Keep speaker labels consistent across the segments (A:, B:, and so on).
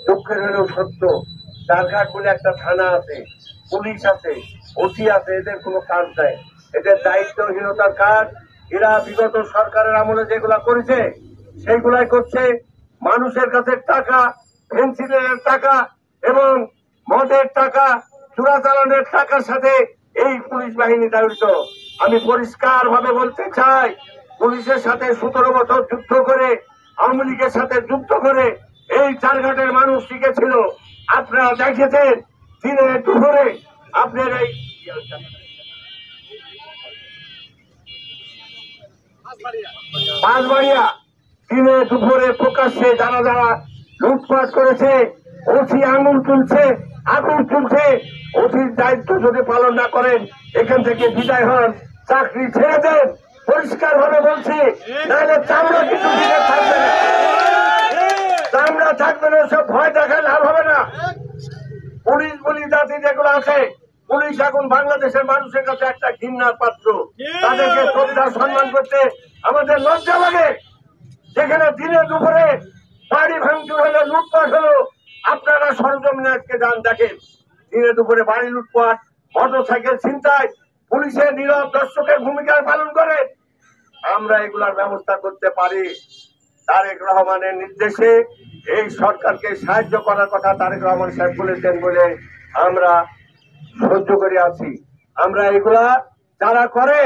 A: দুঃখের হলেও সত্য, চারঘাট বলে একটা থানা আছে, পুলিশ আছে, ওসি আছে, এদের কোনো কাজ নাই। এদের দায়িত্বহীনতার কাজ। এরা বিগত সরকারের আমলে যেগুলা করেছে সেইগুলাই করছে। মানুষের কাছে টাকা, পেন্সিলের টাকা এবং মদের টাকা, চোরাচালানের টাকার সাথে এই পুলিশ বাহিনী জড়িত। আমি পরিষ্কার ভাবে বলতে চাই, পুলিশের সাথে 17 বছর যুদ্ধ করে, আওয়ামী লীগের সাথে যুদ্ধ করে এই চারঘাটের মানুষ শিখেছিল। আপনারা দেখেছেন দিনে দুপুরে আপনার এই পাঁচবাড়িয়া দিনে দুপুরে প্রকাশ্যে যারা যারা লুটপাট করেছে, ওসি আঙুল তুলছে, আগুন তুলছে। ওসির দায়িত্ব যদি পালন না করেন এখান থেকে বিদায় হন, চাকরি ছেড়ে দেন। পরিষ্কার ভাবে বলছি, নাহলে চামড়া কিন্তু থাকবে না, চামড়া থাকবে না। সব ভয় দেখায় লাভ হবে না। পুলিশ বলি জাতি যেগুলো আছে, পুলিশ এখন বাংলাদেশের মানুষের কাছে একটা ঘৃণার পাত্র। তাদেরকে শ্রদ্ধা সম্মান করতে আমাদের লজ্জা লাগে। যেখানে দিনে দুপুরে বাড়ি ভাঙচুর হলো, লুটপাট হলো, আপনারা সরজমিনে আজকে যান দেখেন, দিনে দুপুরে বাড়ি লুটপাট, মোটর সাইকেল ছিনতাই, পুলিশের নীরব দর্শকের ভূমিকা পালন করে। আমরা এগুলার ব্যবস্থা করতে পারি। তারেক রহমানের নির্দেশে এই সরকারকে সাহায্য করার কথা তারেক রহমান সাহেব বলেছেন বলে আমরা সহ্য করে আছি। আমরা এগুলা যারা করে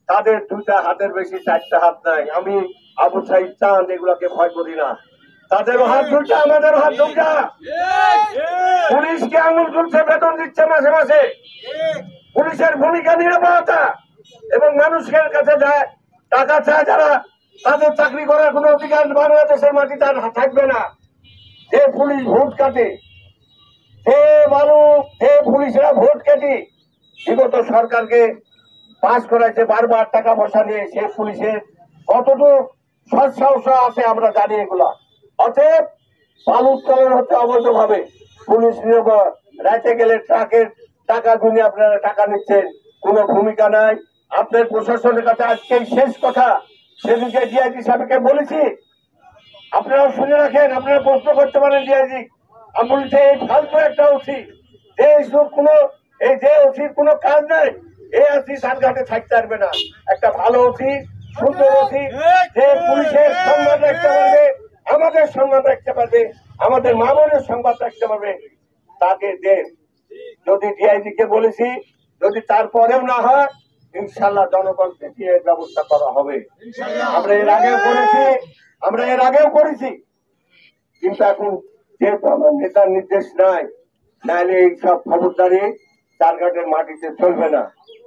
A: তাদের দুইটা হাতের বেশি চারটা হাত নাই। আমি আবু সাইদ চাঁদ এগুলাকে ভয় করি না। তাদেরও হাত দুটা, আমাদের হাত দুটা। পুলিশকে আঙুল তুলছে, বেতন দিচ্ছে মাসে মাসে। পুলিশের ভূমিকা নিরাপত্তা এবং মানুষের কাছে যায় টাকা চায় যারা, তাদের চাকরি করার কোন অধিকার বাংলাদেশের মাটিতে থাকবে না। যে পুলিশ ভোট কাটে, যে পুলিশরা ভোট কেটে বিগত সরকারকে পাস করাইছে বারবার টাকা পয়সা নিয়ে, সে পুলিশের কতটুকু সৎসাহস আছে আমরা জানি এগুলা। অতএব বালু উত্তোলন হচ্ছে অবৈধভাবে। পুলিশ নিয়োগ রাতে গেলে ট্রাকের টাকা গুনে আপনারা টাকা নিচ্ছেন, কোনো ভূমিকা নাই আপনার প্রশাসনের কাছে। আজকে শেষ কথা, সেদিকে ডিআইজি সাহেবকে বলেছি, আপনারা শুনে রাখেন, আপনারা প্রশ্ন করতে পারেন ডিআইজি। আমি বলছি এই ফালতু একটা ওসি, যে ওসির কোনো কাজ নাই, এই ওসি সারঘাটে থাকতে পারবে না। একটা ভালো ওসি, সুন্দর ওসি, যে পুলিশের সম্মান রাখতে পারবে, আমাদের সম্মান রাখতে পারবে, আমাদের মা বোনের সম্মান রাখতে পারবে, তাকে দেন। যদি ডিআইজি কে বলেছি, যদি তারপরেও না হয় ইনশাল্লাহ জনগণকে দিয়ে ব্যবস্থা করা হবে। আমরা এর আগেও করেছি, কিন্তু এখন যেহেতু আমার নেতার নির্দেশ নাই, নাহলে এই সব খবরদারি চারঘাটের মাটিতে চলবে না।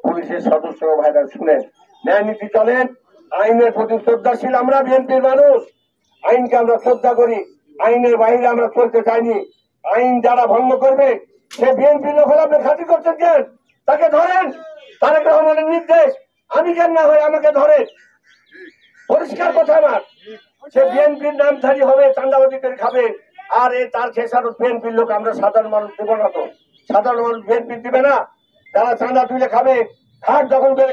A: পুলিশের সদস্য ভাইরা শুনেন, ন্যায় নীতি চলেন, আইনের প্রতি শ্রদ্ধাশীল। আমরা বিএনপির মানুষ, আইনকে আমরা শ্রদ্ধা করি, আইনের বাইরে আমরা চলতে চাইনি। আইন যারা ভঙ্গ করবে সে বিএনপির লোক হলে আপনি খাতির করছেন কেন? তাকে ধরেন, তারেক রহমানের নির্দেশ, আমি কেন না হয়ে আমাকে ধরেন। পরিষ্কার কথা আমার, সে বিএনপির নামধারী হবে, চাঁদাবাজি করে খাবে, আর তার খেসারত বিএনপির লোক। আমরা সাধারণ মানুষ দেবো না তো? সাধারণ মানুষ বিএনপি দিবে না? যারা চাঁদা তুলে খাবে, ঘাট দখল করে